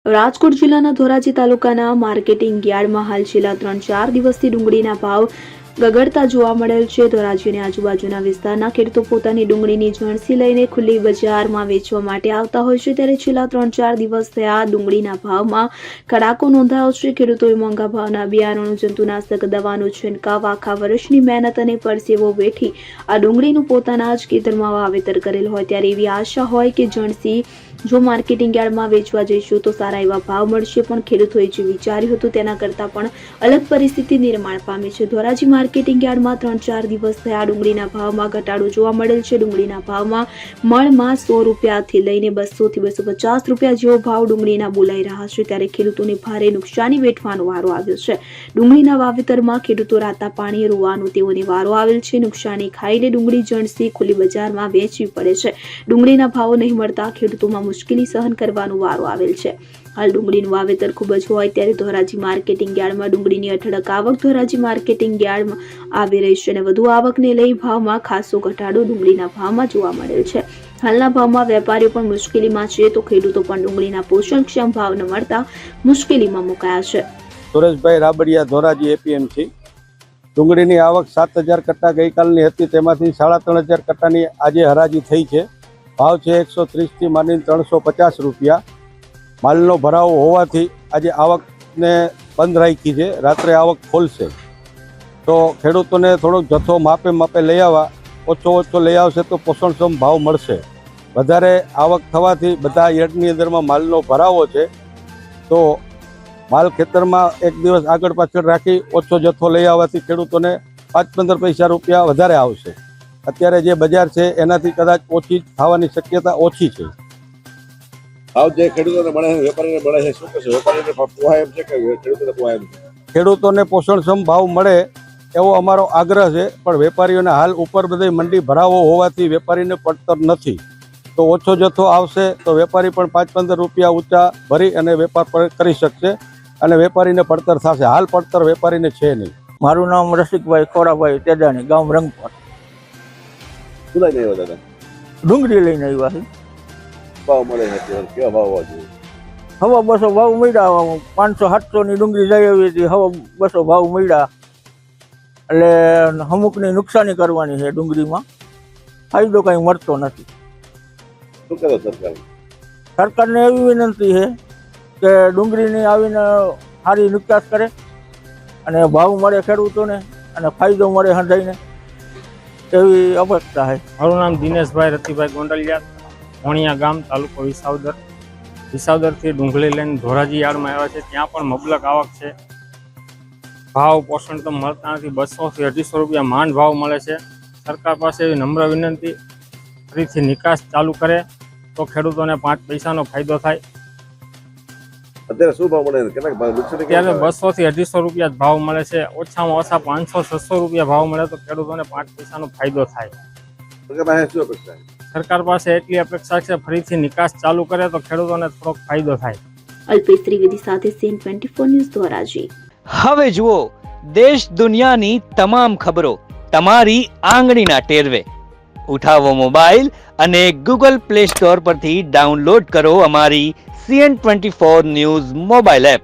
રાજકોટ જિલ્લાના ધોરાજી તાલુકાના માર્કેટિંગ યાર્ડમાં હાલ છેલ્લા 3-4 દિવસથી ડુંગળીના ભાવ ગગડતા જોવા મળેલ છે। ધોરાજી અને આજુબાજુના વિસ્તારના ખેડૂતો પોતાની ડુંગળીની જણસી લઈને ખુલ્લી બજારમાં વેચવા માટે આવતા હોય છે, ત્યારે છેલ્લા 3-4 દિવસ થયા ડુંગળીના ભાવમાં કડાકો નોંધાયો છે। ખેડૂતોએ મોંઘા ભાવના બિયારણો, જંતુનાશક દવાનો છંટકાવ, આખા વર્ષની મહેનત અને પરસેવો વેઠી આ ડુંગળીનું પોતાના જ ખેતરમાં વાવેતર કરેલ હોય, ત્યારે એવી આશા હોય કે જણસી જો માર્કેટિંગ યાર્ડમાં વેચવા જઈશું તો સારા એવા ભાવ મળશે, પણ ખેડૂતોએ જે વિચાર્યું હતું તેના કરતાં પણ અલગ પરિસ્થિતિ નિર્માણ પામી છે। ધોરાજી માર્કેટિંગ યાર્ડમાં 3-4 દિવસ થયા ડુંગળીના ભાવમાં ઘટાડો જોવા મળેલ છે। ડુંગળીના ભાવમાં મણમાં 100 રૂપિયાથી લઈને 200 થી 250 રૂપિયા જેવો ભાવ ડુંગળીના બોલાઈ રહ્યા છે, ત્યારે ખેડૂતોને ભારે નુકસાની વેઠવાનો વારો આવ્યો છે। ડુંગળીના વાવેતરમાં ખેડૂતો રાતા પાણીએ રોવાનો તેઓને વારો આવેલ છે। નુકસાની ખાઈને ડુંગળી જણસી ખુલ્લી બજારમાં વેચવી પડે છે। ડુંગળીના ભાવો નહીં મળતા ખેડૂતોમાં મુશ્કેલી સહન કરવાનો વારો આવેલ છે। હાલ ડુંગળીનું વાવેતર ખૂબ જ હોય ત્યારે ધોરાજી માર્કેટિંગ યાર્ડમાં ડુંગળીની અઢળક આવક ધોરાજી માર્કેટિંગ યાર્ડમાં આવી રહી છે, અને વધુ આવકને લઈ ભાવમાં ખાસો ઘટાડો ડુંગળીના ભાવમાં જોવા મળેલ છે। હાલના ભાવમાં વેપારીઓ પણ મુશ્કેલીમાં છે, તો ખેડૂતો પણ ડુંગળીના પોષણક્ષમ ભાવ ન મળતા મુશ્કેલીમાં મુકાયા છે। સુરેશભાઈ રાબડિયા, ધોરાજી એપીએમસી। ડુંગળીની આવક 7000 કટ્ટા ગઈકાલની હતી, તેમાંથી 3500 કટ્ટાની આજે હરાજી થઈ છે। ભાવ છે 130 થી માંડીને 350 રૂપિયા। માલનો ભરાવો હોવાથી આજે આવકને બંધ રાખી છે, રાત્રે આવક ખોલશે તો ખેડૂતોને થોડોક જથ્થો માપે લઈ આવવા, ઓછો લઈ આવશે તો પોષણક્ષમ ભાવ મળશે। વધારે આવક થવાથી બધા યાર્ડની અંદરમાં માલનો ભરાવો છે, તો માલ ખેતરમાં એક દિવસ આગળ પાછળ રાખી ઓછો જથ્થો લઈ આવવાથી ખેડૂતોને 5-15 પૈસા રૂપિયા વધારે આવશે। અત્યારે જે બજાર છે એનાથી કદાચ ઓછી થવાની શક્યતા ઓછી છે। ભાવ જે ખેડૂતોને મળે છે, વેપારીને મળે છે, શું કહેશો? વેપારીને પોહાય એમ છે કે ખેડૂતોને પોહાય એમ છે? ખેડૂતોને પોષણક્ષમ ભાવ મળે એવો અમારો આગ્રહ છે, પણ વેપારીઓને હાલ ઉપર બધી મંડી ભરાવો હોવાથી વેપારીને પડતર નથી, તો ઓછો જથ્થો આવશે તો વેપારી પણ 5-15 રૂપિયા ઊંચા ભરી અને વેપાર કરી શકશે અને વેપારીને પડતર થશે। હાલ પડતર વેપારીને છે નહીં। મારું નામ રસિકભાઈ ખોરાભાઈ તેજાણી, ગામ રંગપર। શું લઈને આવ્યા દાદા? ડુંગળી લઈને આવ્યા છે। ભાવ મળે છે, કેવા ભાવ હોવા જોઈએ? હવા 200 ભાવ મળ્યા। 500-700 ની ડુંગળી જઈ આવી હતી, હવા 200 ભાવ મળ્યા, એટલે અમુકની નુકસાની કરવાની છે ડુંગળીમાં, ફાયદો કઈ મળતો નથી। શું કરો સરકાર? સરકારને એવી વિનંતી છે કે ડુંગળીની આવીને સારી નિકાસ કરે અને ભાવ મળે ખેડૂતોને અને ફાયદો મળે હંધાઈને, એવી અપેક્ષા છે। મારું નામ દિનેશભાઈ રતિભાઈ ગોંડલિયા, વણિયા ગામ, તાલુકો વિસાવદરથી ડુંગળી લઈને ધોરાજી યાર્ડમાં આવ્યા છે। ત્યાં પણ મબલક આવક છે। ભાવ પોષણ તો મળતા નથી, 200 થી 250 રૂપિયા માંડ ભાવ મળે છે। સરકાર પાસે એવી નમ્ર વિનંતી, ફરીથી નિકાસ ચાલુ કરે તો ખેડૂતોને 5 પૈસાનો ફાયદો થાય। અત્યારે શું ભાવ મળે? કેટલાક ભાવ નુકસાની? ત્યારે 200 થી 250 રૂપિયા જ ભાવ મળે છે। ઓછામાં ઓછા 500-600 રૂપિયા ભાવ મળે તો ખેડૂતોને 5 પૈસાનો ફાયદો થાય। સરકાર પાસે શું અપેક્ષા છે? સરકાર પાસે એટલી અપેક્ષા છે ફરીથી નિકાસ ચાલુ કરે તો ખેડૂતોને થોડોક ફાયદો થાય। અલ્પેશ ત્રિવેદી સાથે સીન 24 ન્યૂઝ ધોરાજી। હવે જુઓ દેશ દુનિયાની તમામ ખબરો તમારી આંગળીના ટેરવે। ઉઠાવો મોબાઈલ અને ગૂગલ પ્લે સ્ટોર પરથી ડાઉનલોડ કરો અમારી CN24 ન્યૂઝ મોબાઈલ એપ।